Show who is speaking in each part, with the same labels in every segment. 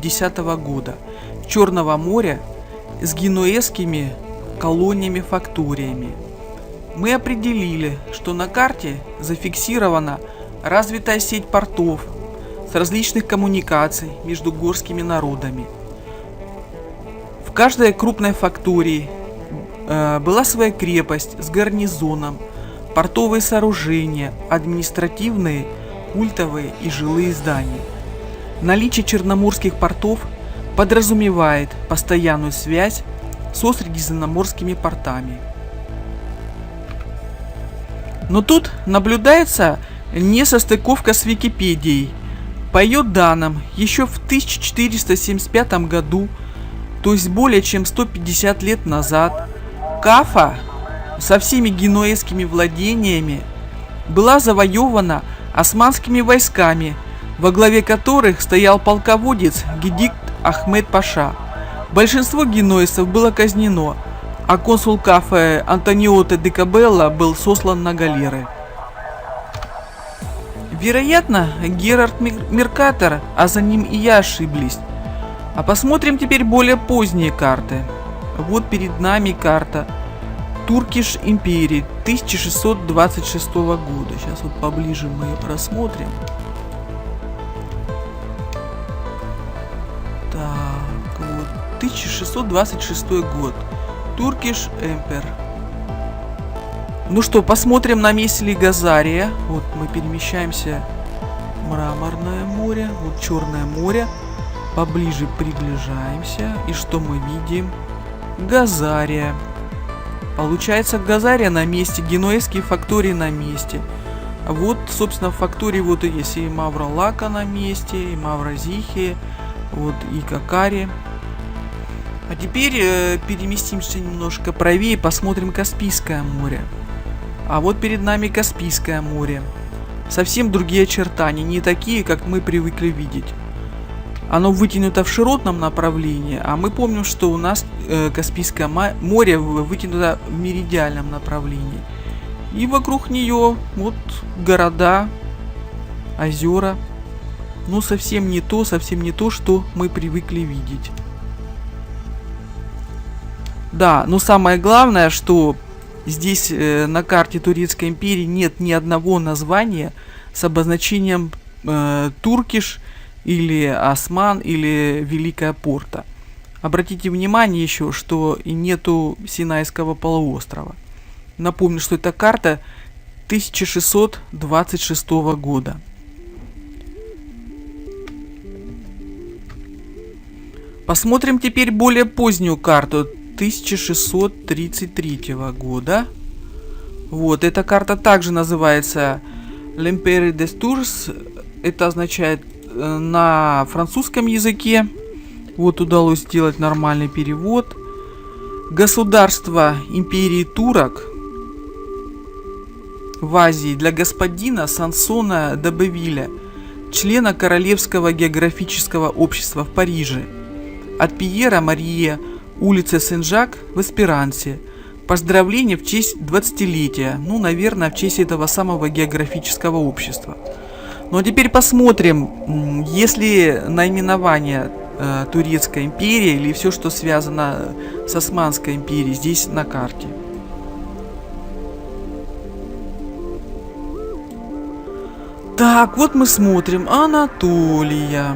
Speaker 1: 1910 года Черного моря с генуэзскими колониями-факториями. Мы определили, что на карте зафиксирована развитая сеть портов с различных коммуникаций между горскими народами. В каждой крупной фактории была своя крепость с гарнизоном, портовые сооружения, административные, культовые и жилые здания. Наличие черноморских портов подразумевает постоянную связь со средиземноморскими портами. Но тут наблюдается несостыковка с Википедией. По ее данным, еще в 1475 году, то есть более чем 150 лет назад, Кафа со всеми генуэзскими владениями была завоевана османскими войсками, во главе которых стоял полководец Гедикт Ахмед Паша. Большинство генуэзцев было казнено, а консул Кафы Антониоте де Кабелла был сослан на галеры. Вероятно, Герард Меркатор, а за ним и я, ошиблись. А посмотрим теперь более поздние карты. Вот перед нами карта Туркиш Империи 1626 года. Сейчас вот поближе мы ее просмотрим. Так, вот 1626 год. Туркиш Эмпер. Ну что, посмотрим, на месте ли Газария. Вот мы перемещаемся в Мраморное море, вот Черное море. Поближе приближаемся. И что мы видим? Газария. Получается, Газария на месте, генуэзские фактории на месте. Вот, собственно, в фактории вот и есть и Мавролака на месте, и Мавразихи, вот и Какари. А теперь переместимся немножко правее, посмотрим Каспийское море. А вот перед нами Каспийское море. Совсем другие очертания, не такие, как мы привыкли видеть. Оно вытянуто в широтном направлении, а мы помним, что у нас Каспийское море вытянуто в меридиальном направлении. И вокруг нее вот города, озера. Ну, совсем не то, что мы привыкли видеть. Да, но самое главное, что здесь на карте Турецкой империи нет ни одного названия с обозначением Туркиш или Осман или Великая Порта. Обратите внимание еще, что и нету Синайского полуострова. Напомню, что это карта 1626 года. Посмотрим теперь более позднюю карту 1633 года. Вот, эта карта также называется L'Empire des Tours. Это означает на французском языке. Вот удалось сделать нормальный перевод. Государство империи турок в Азии для господина Сансона Д'Абевиля, члена Королевского географического общества в Париже. От Пьера Марье, улица Сен-Жак в Эсперансе. Поздравления в честь 20-летия. Ну, наверное, в честь этого самого географического общества. Ну а теперь посмотрим, есть ли наименование Турецкой империи или все, что связано с Османской империей здесь на карте. Так, вот мы смотрим. Анатолия.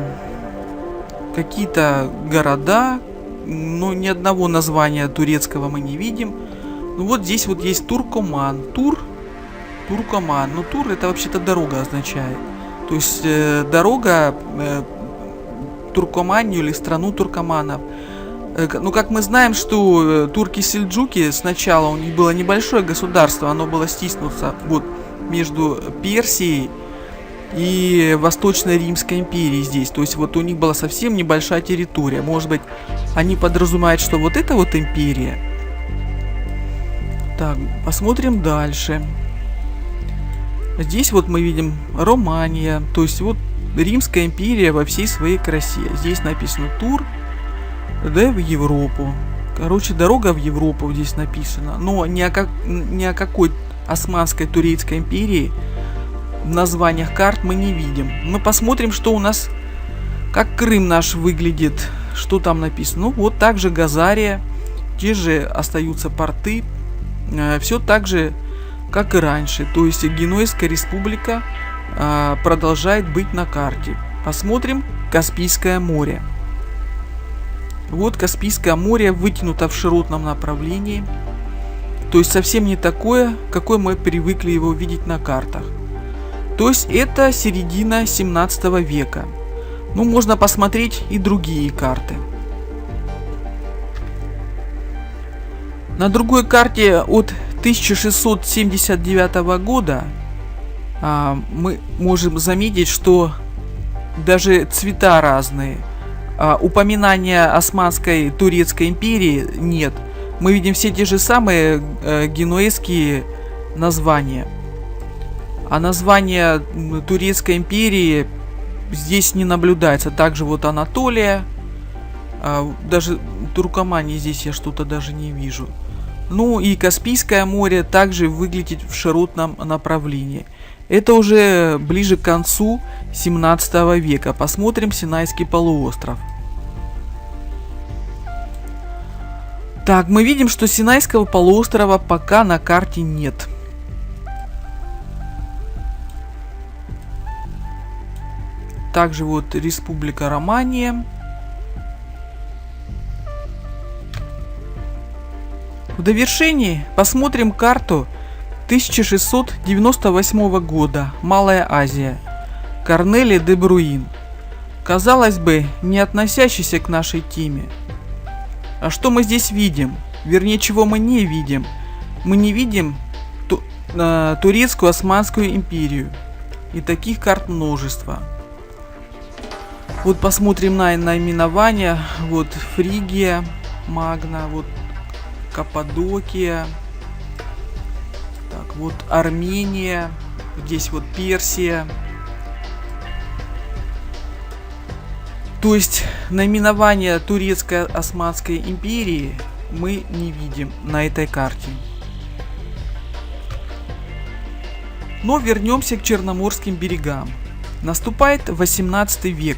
Speaker 1: Какие-то города, но ни одного названия турецкого мы не видим. Ну вот здесь вот есть Туркоман. Туркоман. Ну, тур это вообще-то дорога означает. То есть дорога Туркоманию или страну туркоманов. Ну, как мы знаем, что турки-сельджуки сначала у них было небольшое государство, оно было стиснуто вот между Персией и Восточной Римской империей здесь. То есть вот у них была совсем небольшая территория. Может быть, они подразумевают, что вот это вот империя. Так, посмотрим дальше. Здесь вот мы видим Романия, то есть вот Римская империя во всей своей красе. Здесь написано Тур, да, в Европу. Короче, дорога в Европу здесь написано. Но ни о какой Османской Турецкой империи в названиях карт мы не видим. Мы посмотрим, что у нас Как Крым наш выглядит, что там написано? Ну, вот так же Газария, те же остаются порты, все так же, как и раньше. То есть Генуэзская республика продолжает быть на карте. Посмотрим Каспийское море. Вот Каспийское море вытянуто в широтном направлении. То есть совсем не такое, какое мы привыкли его видеть на картах. То есть это середина 17 века. Ну, можно посмотреть и другие карты. На другой карте от 1679 года мы можем заметить, что даже цвета разные. Упоминания Османской Турецкой империи нет. Мы видим все те же самые генуэзские названия. А название Турецкой империи здесь не наблюдается. Также вот Анатолия. Даже Туркомании здесь я что-то даже не вижу. Ну и Каспийское море также выглядит в широтном направлении. Это уже ближе к концу 17 века. Посмотрим Синайский полуостров. Так, мы видим, что Синайского полуострова пока на карте нет. Также вот Республика Романия. В довершении посмотрим карту 1698 года. Малая Азия. Корнели де Бруин. Казалось бы, не относящийся к нашей теме. А что мы здесь видим? Вернее, чего мы не видим? Мы не видим Турецкую Османскую империю. И таких карт множество. Вот посмотрим на наименования. Вот Фригия, Магна, вот Каппадокия. Так, вот Армения. Здесь вот Персия. То есть наименование Турецкой Османской империи мы не видим на этой карте. Но вернемся к Черноморским берегам. Наступает 18 век.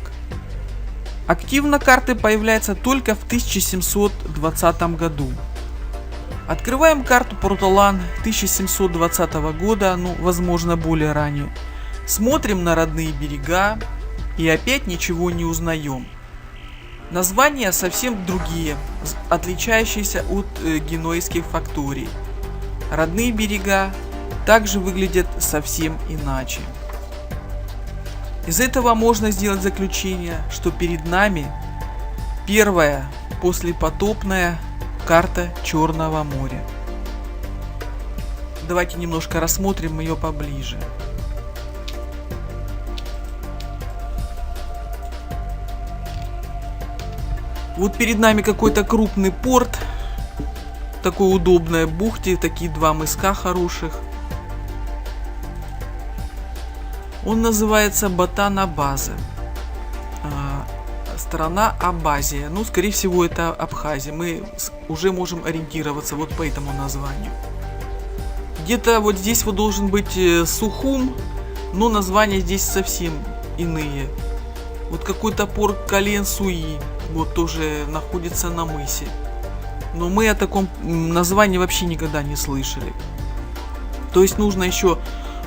Speaker 1: Активно карты появляются только в 1720 году. Открываем карту Портолан 1720 года, ну, возможно, более ранее. Смотрим на родные берега и опять ничего не узнаем. Названия совсем другие, отличающиеся от генуэзских факторий. Родные берега также выглядят совсем иначе. Из этого можно сделать заключение, что перед нами первая послепотопная карта Черного моря. Давайте немножко рассмотрим ее поближе. Вот перед нами какой-то крупный порт, такой удобной бухте, такие два мыска хороших. Он называется Батан-Абаза. Страна Абазия. Ну, скорее всего, это Абхазия. Мы уже можем ориентироваться вот по этому названию. Где-то вот здесь вот должен быть Сухум, но названия здесь совсем иные. Вот какой-то порт Кален-Суи. Вот тоже находится на мысе. Но мы о таком названии вообще никогда не слышали. То есть нужно еще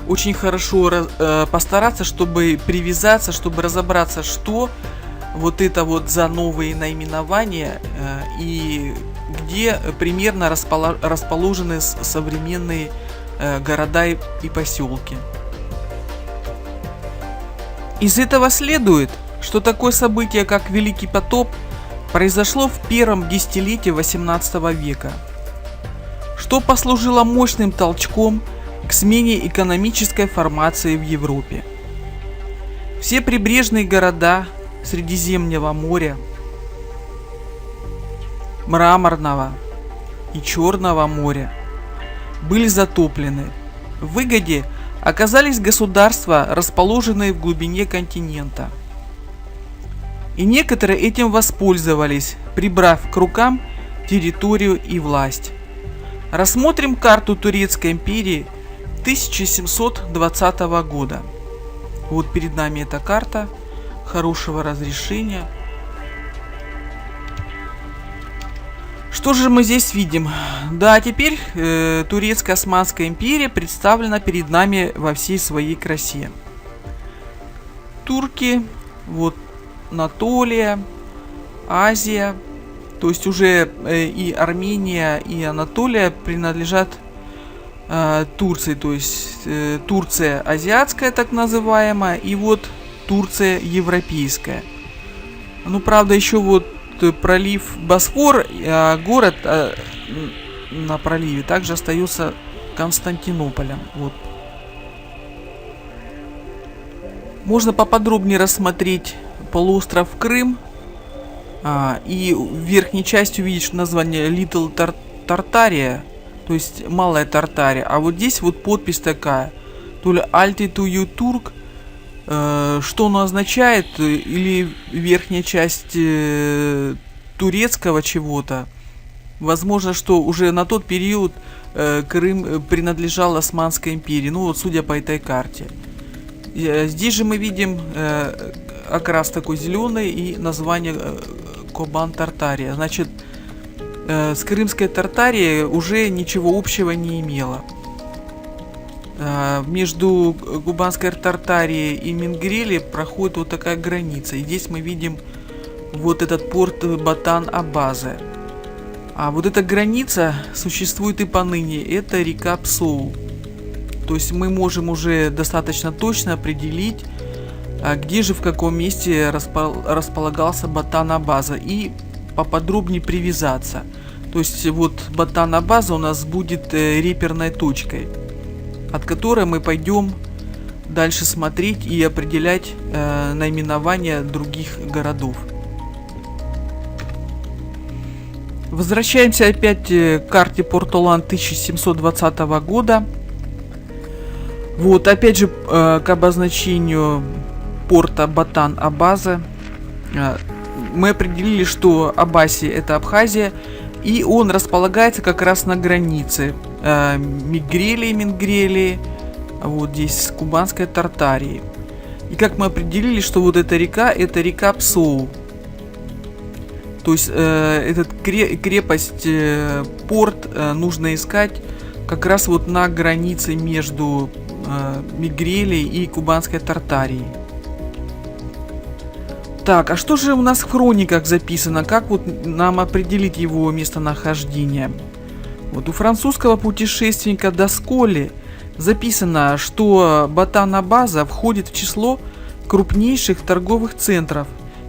Speaker 1: очень хорошо постараться, чтобы привязаться, чтобы разобраться, что вот это вот за новые наименования и где примерно расположены современные города и поселки. Из этого следует, что такое событие, как Великий потоп, произошло в первом десятилетии 18 века, что послужило мощным толчком к смене экономической формации в Европе. Все прибрежные города Средиземного моря, Мраморного и Черного моря были затоплены. В выгоде оказались государства, расположенные в глубине континента. И некоторые этим воспользовались, прибрав к рукам территорию и власть. Рассмотрим карту Турецкой империи 1720 года. Вот перед нами эта карта. хорошего разрешения. Что же мы здесь видим? Да, теперь Турецко-Османская империя представлена перед нами во всей своей красе. Турки, вот Анатолия, Азия, то есть уже и Армения, и Анатолия принадлежат Турции, то есть Турция азиатская так называемая, и вот Турция европейская. Ну, правда, еще вот пролив Босфор, а город на проливе также остается Константинополем. Вот. Можно поподробнее рассмотреть полуостров Крым и в верхней части увидеть, что название Little Tartaria, то есть Малая Тартария. А вот здесь вот подпись такая, то ли Altitude Turk, что оно означает, или верхняя часть турецкого чего-то. Возможно, что уже на тот период Крым принадлежал Османской империи, ну вот судя по этой карте. Здесь же мы видим окрас такой зеленый и название Кобан-Тартария. Значит, с Крымской Тартарией уже ничего общего не имела. Между Кубанской Тартарией и Менгрели проходит вот такая граница. И здесь мы видим вот этот порт Батан-Абаза. А вот эта граница существует и поныне. Это река Псоу. То есть мы можем уже достаточно точно определить, где же в каком месте располагался Батан-Абаза, и поподробнее привязаться. То есть вот Батан-Абаза у нас будет реперной точкой, от которой мы пойдем дальше смотреть и определять наименования других городов. Возвращаемся опять к карте Портолан 1720 года. Вот, опять же, к обозначению порта Батан-Абаза. Мы определили, что Абаси это Абхазия, и он располагается как раз на границе Менгрелии, вот здесь с Кубанской Тартарией. И как мы определили, что вот эта река, это река Псоу. То есть этот крепость, порт нужно искать как раз вот на границе между Менгрелией и Кубанской Тартарией. Так, а что же у нас в хрониках записано? Как вот нам определить его местонахождение? Вот у французского путешественника Досколи записано, что Батан-Абаза входит в число крупнейших торговых центров,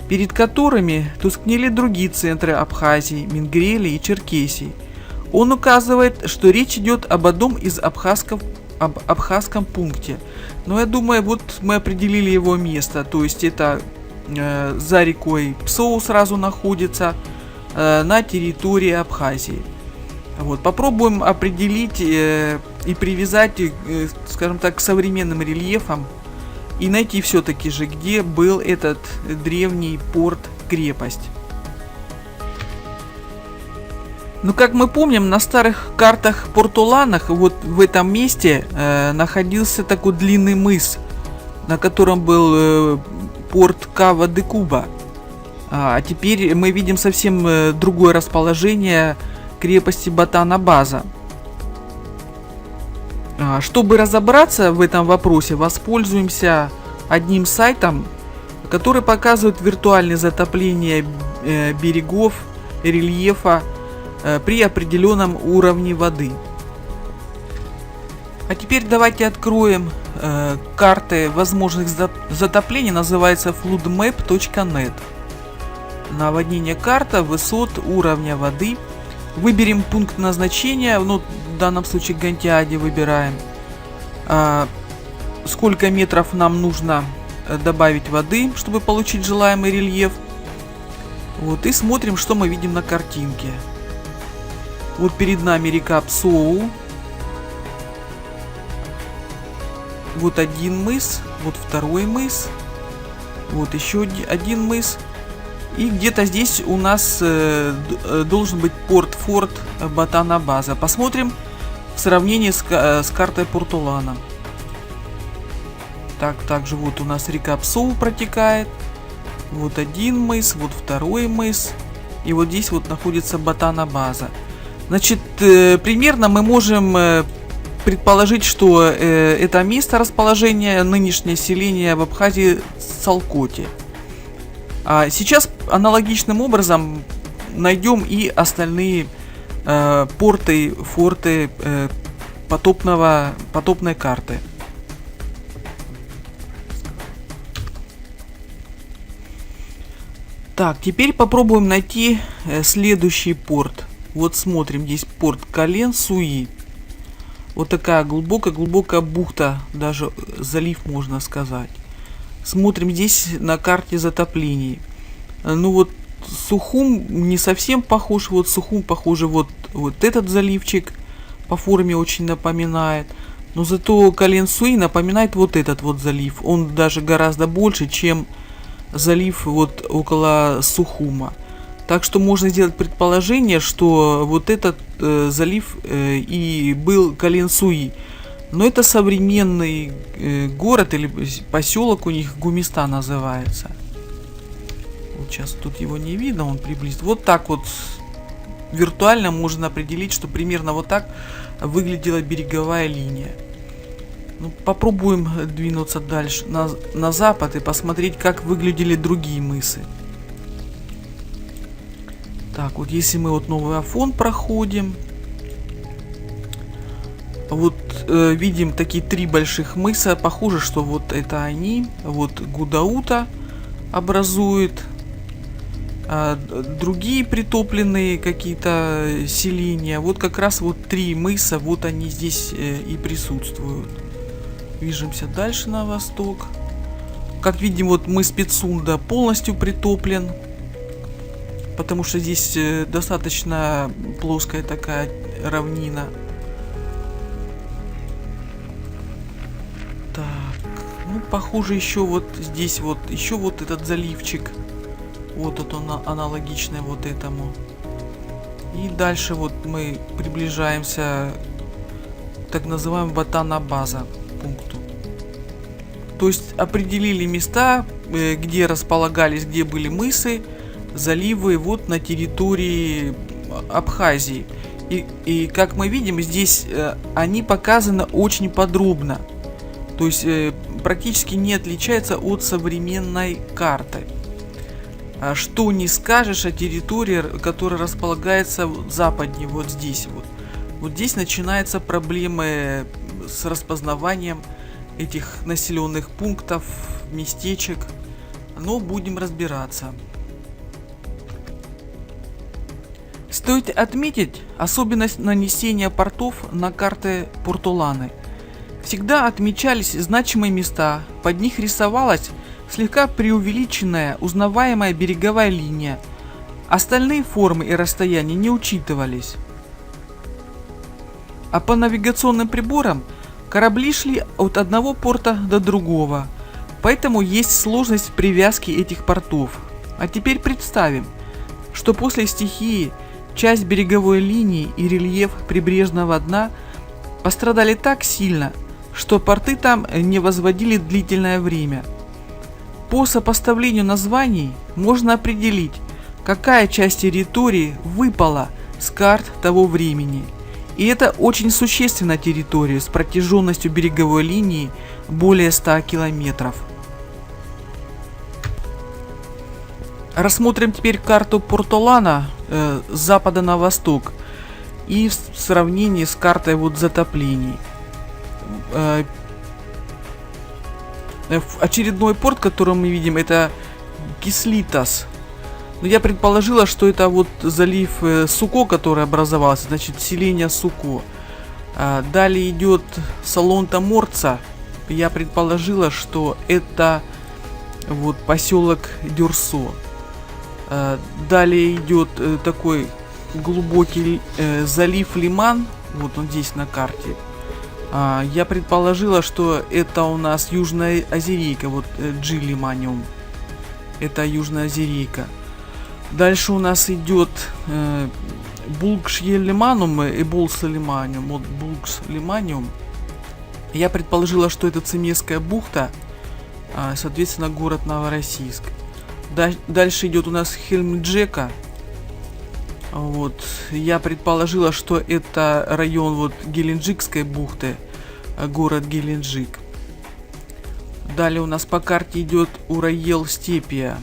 Speaker 1: перед которыми тускнели другие центры Абхазии, Менгрелии и Черкесии. Он указывает, что речь идет об одном из абхазском пункте. Но я думаю, вот мы определили его место. То есть это за рекой Псоу сразу находится на территории Абхазии. Вот, попробуем определить и привязать, скажем так, к современным рельефам и найти все-таки же, где был этот древний порт-крепость. Ну, как мы помним, на старых картах Портоланах вот в этом месте находился такой длинный мыс, на котором был порт Кава-де-Куба. А теперь мы видим совсем другое расположение крепости Батан-Абаза. Чтобы разобраться в этом вопросе, воспользуемся одним сайтом, который показывает виртуальное затопление берегов, рельефа при определенном уровне воды. А теперь давайте откроем карты возможных затоплений, называется floodmap.net. Наводнение карта высот уровня воды. Выберем пункт назначения, ну, в данном случае Гантиади выбираем. Сколько метров нам нужно добавить воды, чтобы получить желаемый рельеф. Вот, и смотрим, что мы видим на картинке. Вот перед нами река Псоу. Вот один мыс, вот второй мыс, вот еще один мыс. И где-то здесь у нас должен быть порт-форт Батан-Абаза. Посмотрим в сравнении с картой Портолана. Так, также вот у нас река Псоу протекает. Вот один мыс, вот второй мыс. И вот здесь вот находится Батана-база. Значит, примерно мы можем предположить, что это место расположения нынешнее селение в Абхазии Салкоте. А сейчас аналогичным образом найдем и остальные порты, форты потопной карты. Так, теперь попробуем найти следующий порт. Вот смотрим, здесь порт Кален-Суи. Вот такая глубокая бухта, даже залив можно сказать. Смотрим здесь на карте затоплений. Ну вот Сухум не совсем похож. Вот Сухум похоже, вот этот заливчик по форме очень напоминает. Но зато Кален-Суи напоминает вот этот вот залив. Он даже гораздо больше, чем залив вот около Сухума. Так что можно сделать предположение, что вот этот залив и был Кален-Суи. Но это современный город или поселок у них, Гумиста называется. Вот сейчас тут его не видно, он приблизит. Вот так вот виртуально можно определить, что примерно вот так выглядела береговая линия. Ну, попробуем двинуться дальше на запад и посмотреть, как выглядели другие мысы. Так, вот если мы вот Новый Афон проходим, вот видим такие три больших мыса. Похоже, что вот это они. Вот Гудаута образует. Другие притопленные какие-то селения. Вот как раз вот три мыса, вот они здесь и присутствуют. Движемся дальше на восток. Как видим, вот мыс Пицунда полностью притоплен. Потому что здесь достаточно плоская такая равнина. Так, ну похоже еще вот здесь вот еще вот этот заливчик. Вот он аналогичный вот этому. И дальше вот мы приближаемся к так называемому Батана-база пункту. То есть определили места, где располагались, где были мысы, заливы вот на территории Абхазии. И как мы видим, здесь они показаны очень подробно. То есть практически не отличается от современной карты. Что не скажешь о территории, которая располагается западнее, вот здесь вот. Вот здесь начинаются проблемы с распознаванием этих населенных пунктов, местечек. Но будем разбираться. Стоит отметить особенность нанесения портов на карты Портоланы. Всегда отмечались значимые места, под них рисовалась слегка преувеличенная узнаваемая береговая линия. Остальные формы и расстояния не учитывались. А по навигационным приборам корабли шли от одного порта до другого, поэтому есть сложность в привязке этих портов. А теперь представим, что после стихии часть береговой линии и рельеф прибрежного дна пострадали так сильно, что порты там не возводили длительное время. По сопоставлению названий можно определить, какая часть территории выпала с карт того времени. И это очень существенная территория с протяженностью береговой линии более 100 километров. Рассмотрим теперь карту Портолана с запада на восток и в сравнении с картой вот затоплений. Очередной порт, который мы видим, это Кислитас. Но я предположила, что это вот залив Суко, который образовался, значит селение Суко. Далее идет Салонта-Морца. Я предположила, что это вот поселок Дюрсо. Далее идет такой глубокий залив Лиман. Вот он здесь на карте. Я предположила, что это у нас Южная Озерейка. Вот Джилиманиум. Это Южная Озерейка. Дальше у нас идет Булкш-Лиманиум и Булс-Лиманиум. Вот Булкш-Лиманиум. Я предположила, что это Цимесская бухта. Соответственно, город Новороссийск. Дальше идет у нас Хельмджека. Вот. Я предположила, что это район вот Геленджикской бухты, город Геленджик. Далее у нас по карте идет Ураел-Степия.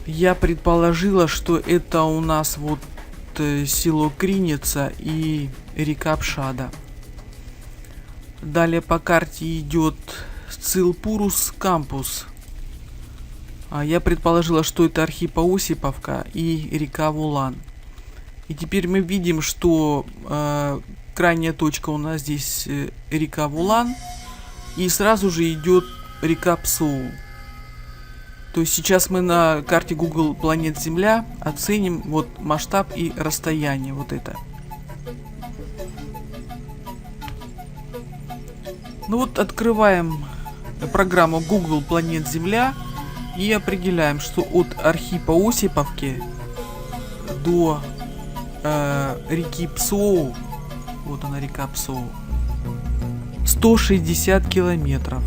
Speaker 1: Я предположила, что это у нас вот село Криница и река Пшада. Далее по карте идет Сцилпурус Кампус. Я предположила, что это Архипа-Осиповка и река Вулан. И теперь мы видим, что крайняя точка у нас здесь река Вулан. И сразу же идет река Псоу. То есть сейчас мы на карте Google Планет Земля оценим вот масштаб и расстояние. Вот это. Ну вот открываем программу Google Планет Земля. И определяем, что от Архипа-Осиповки до реки Псоу, вот она река Псоу, 160 километров.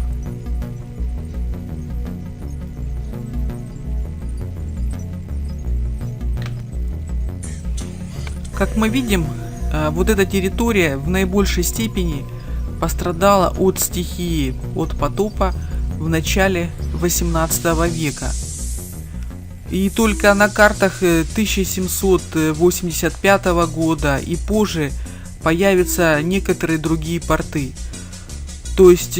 Speaker 1: Как мы видим, вот эта территория в наибольшей степени пострадала от стихии, от потопа в начале 18 века. И только на картах 1785 года и позже появятся некоторые другие порты. То есть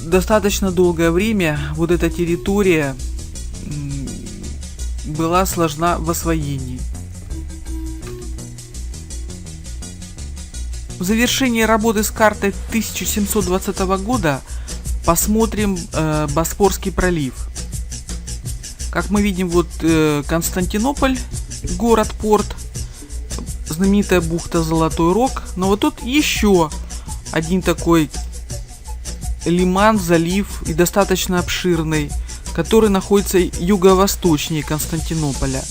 Speaker 1: достаточно долгое время вот эта территория была сложна в освоении. В завершении работы с картой 1720 года посмотрим Босфорский пролив. Как мы видим, вот Константинополь, город-порт, знаменитая бухта Золотой Рог. Но вот тут еще один такой лиман, залив, и достаточно обширный, который находится юго-восточнее Константинополя.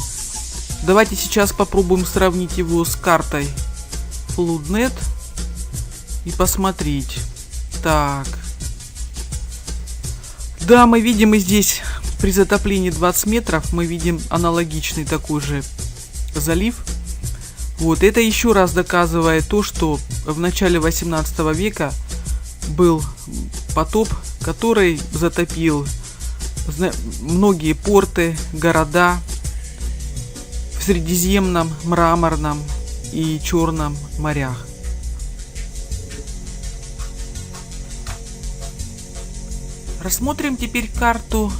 Speaker 1: Давайте сейчас попробуем сравнить его с картой Floodnet и посмотреть. Так. Да, мы видим и здесь при затоплении 20 метров мы видим аналогичный такой же залив. Вот это еще раз доказывает то, что в начале 18 века был потоп, который затопил многие порты, города в Средиземном, Мраморном и Черном морях. Рассмотрим теперь карту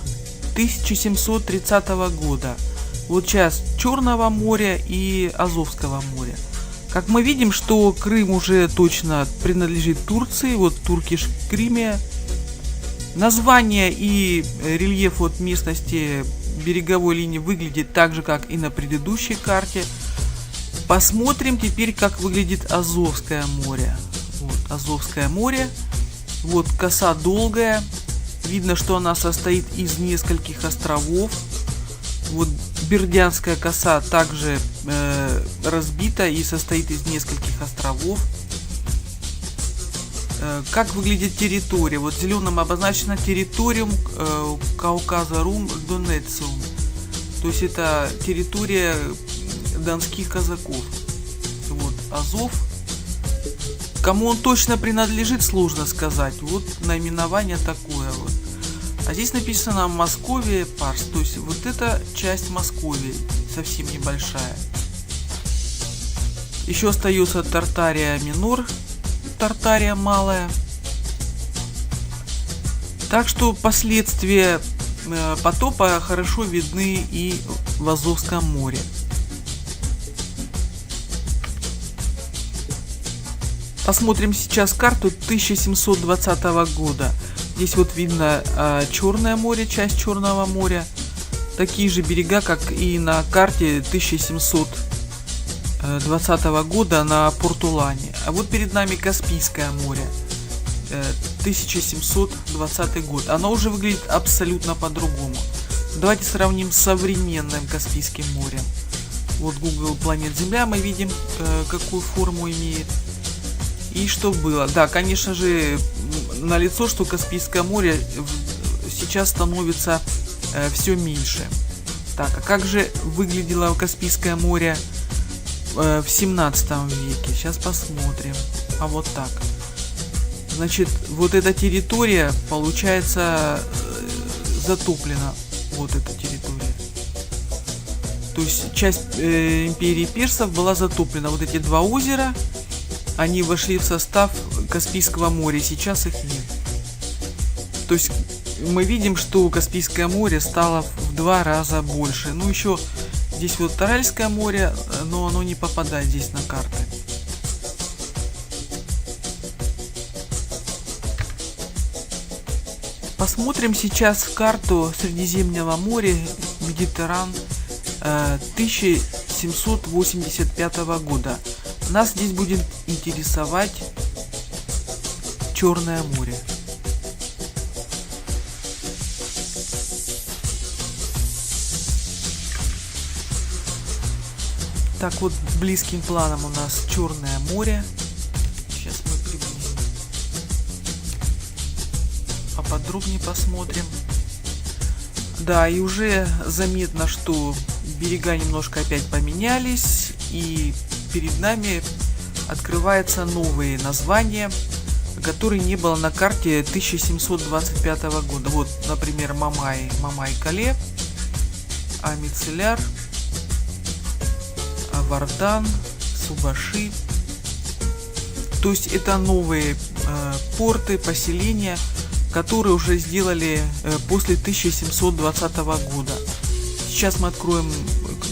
Speaker 1: 1730 года. Вот часть Черного моря и Азовского моря. Как мы видим, что Крым уже точно принадлежит Турции. Вот Туркиш Кримия. Название и рельеф от местности береговой линии выглядит так же, как и на предыдущей карте. Посмотрим теперь, как выглядит Азовское море. Вот Азовское море. Вот коса долгая. Видно, что она состоит из нескольких островов. Вот Бердянская коса также разбита и состоит из нескольких островов. Как выглядит территория? Вот зеленым обозначена территориум Кауказарум Донециум. То есть это территория донских казаков. Вот Азов. Кому он точно принадлежит, сложно сказать. Вот наименование такое вот. А здесь написано Московия Парс. То есть вот эта часть Московии, совсем небольшая. Еще остается Тартария Минор, Тартария Малая. Так что последствия потопа хорошо видны и в Азовском море. Посмотрим сейчас карту 1720 года. Здесь вот видно Черное море, часть Черного моря. Такие же берега, как и на карте 1720 года на Портулане. А вот перед нами Каспийское море. 1720 год. Оно уже выглядит абсолютно по-другому. Давайте сравним с современным Каспийским морем. Вот Google Планет Земля, мы видим, какую форму имеет. И что было? Да, конечно же, налицо, что Каспийское море сейчас становится все меньше. Так, а как же выглядело Каспийское море в 17 веке? Сейчас посмотрим. А вот так. Значит, вот эта территория, получается, затоплена. Вот эта территория. То есть часть империи персов была затоплена. Вот эти два озера, они вошли в состав Каспийского моря. Сейчас их нет. То есть мы видим, что Каспийское море стало в 2 раза больше. Ну, еще здесь вот Аральское море, но оно не попадает здесь на карты. Посмотрим сейчас карту Средиземного моря, Медитеран 1785 года. Нас здесь будет интересовать Черное море. Так вот, близким планом у нас Черное море. Сейчас мы приблизим. Поподробнее посмотрим. Да, и уже заметно, что берега немножко опять поменялись. И перед нами открываются новые названия, которые не было на карте 1725 года. Вот, например, Мамай-Кале, Амицеляр, Вардан, Субаши. То есть это новые порты, поселения, которые уже сделали после 1720 года. Сейчас мы откроем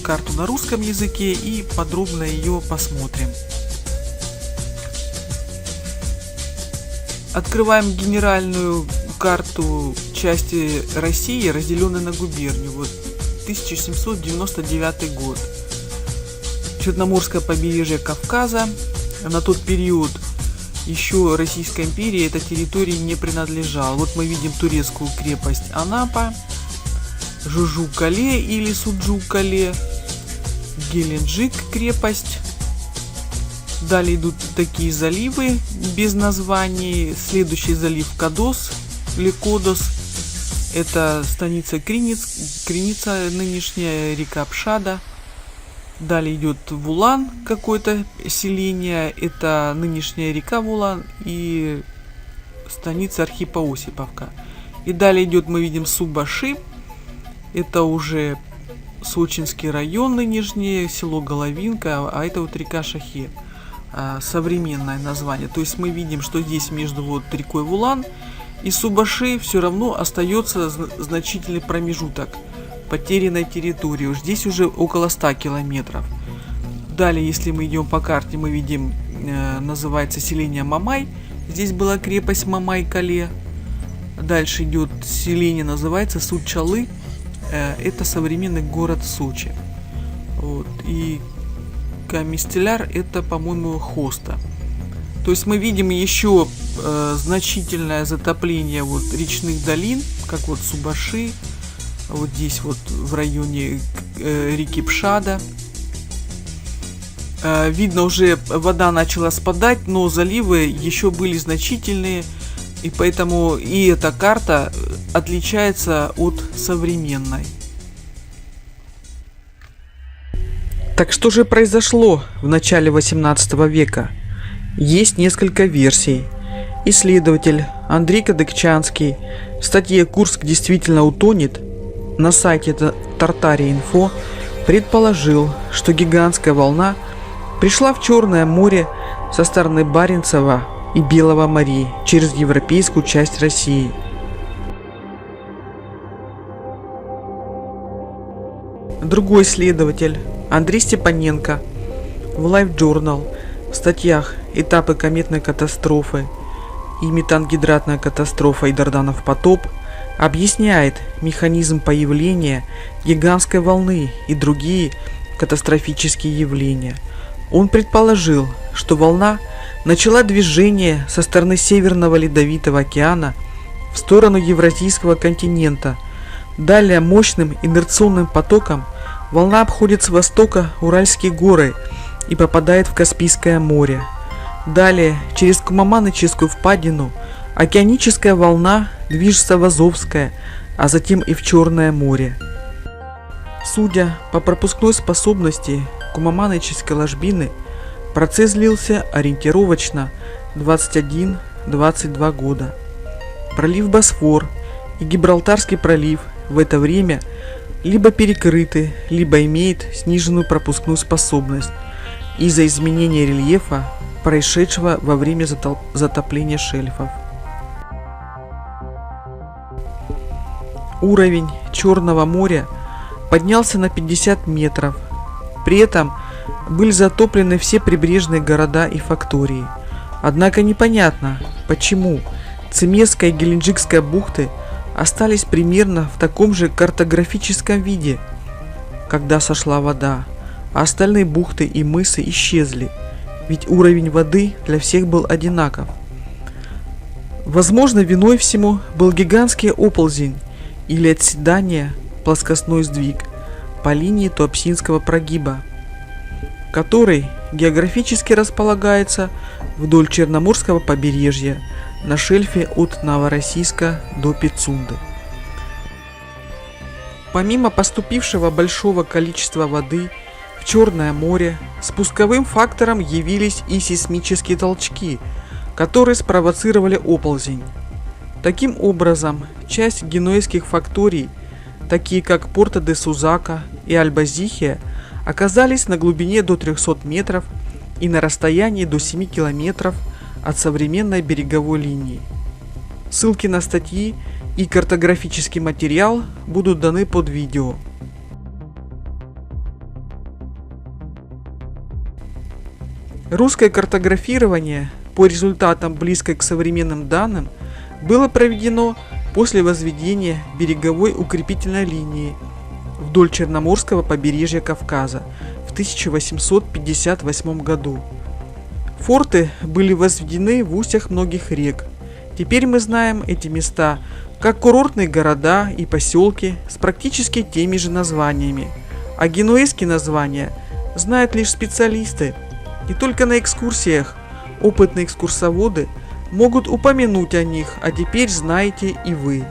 Speaker 1: карту на русском языке и подробно ее посмотрим. Открываем генеральную карту части России, разделенной на губернию. Вот 1799 год. Черноморское побережье Кавказа. На тот период еще Российской империи эта территория не принадлежала. Вот мы видим турецкую крепость Анапа, Жужу-Кале или Суджу-Кале, Геленджик крепость. Далее идут такие заливы без названий. Следующий залив Кодос или Кодос. Это станица Криница, нынешняя река Пшада. Далее идет Вулан, какое-то селение, это нынешняя река Вулан и станица Архипа Осиповка. И далее идет, мы видим, Субаши, это уже Сочинский район нынешний, село Головинка, а это вот река Шахе, современное название. То есть мы видим, что здесь между вот рекой Вулан и Субаши все равно остается значительный промежуток потерянной территории. Уж здесь уже около 100 километров. Далее, если мы идем по карте, мы видим, называется селение Мамай. Здесь была крепость Мамай-Кале. Дальше идет селение, называется Сучалы. Это современный город Сочи. Вот. И Камистеляр, это, по-моему, Хоста. То есть мы видим еще значительное затопление вот речных долин, как вот Субаши. Вот здесь вот в районе реки Пшада. Видно, уже вода начала спадать, но заливы еще были значительные. И поэтому и эта карта отличается от современной. Так что же произошло в начале 18 века? Есть несколько версий. Исследователь Андрей Кадыкчанский в статье «Курск действительно утонет» на сайте Tartaria.info предположил, что гигантская волна пришла в Черное море со стороны Баренцева и Белого морей через европейскую часть России. Другой исследователь Андрей Степаненко в Life Journal в статьях «Этапы кометной катастрофы» и «Метангидратная катастрофа и Дарданов потоп» объясняет механизм появления гигантской волны и другие катастрофические явления. Он предположил, что волна начала движение со стороны Северного Ледовитого океана в сторону Евразийского континента. Далее мощным инерционным потоком волна обходит с востока Уральские горы и попадает в Каспийское море. Далее через Кумаманыческую впадину океаническая волна движется в Азовское, а затем и в Черное море. Судя по пропускной способности Кумаманыческой ложбины, процесс длился ориентировочно 21-22 года. Пролив Босфор и Гибралтарский пролив в это время либо перекрыты, либо имеют сниженную пропускную способность из-за изменения рельефа, происшедшего во время затопления шельфов. Уровень Черного моря поднялся на 50 метров. При этом были затоплены все прибрежные города и фактории. Однако непонятно, почему Цемесская и Геленджикская бухты остались примерно в таком же картографическом виде, когда сошла вода, а остальные бухты и мысы исчезли, ведь уровень воды для всех был одинаков. Возможно, виной всему был гигантский оползень или отседание, плоскостной сдвиг по линии Туапсинского прогиба, который географически располагается вдоль Черноморского побережья на шельфе от Новороссийска до Пицунды. Помимо поступившего большого количества воды в Черное море, спусковым фактором явились и сейсмические толчки, которые спровоцировали оползень. Таким образом, часть генуэзских факторий, такие как Порто-де-Сузака и Альба-Зихия, оказались на глубине до 300 метров и на расстоянии до 7 километров от современной береговой линии. Ссылки на статьи и картографический материал будут даны под видео. Русское картографирование по результатам близкой к современным данным было проведено после возведения береговой укрепительной линии вдоль Черноморского побережья Кавказа в 1858 году. Форты были возведены в устьях многих рек. Теперь мы знаем эти места как курортные города и поселки с практически теми же названиями, а генуэзские названия знают лишь специалисты, и только на экскурсиях опытные экскурсоводы могут упомянуть о них, а теперь знаете и вы.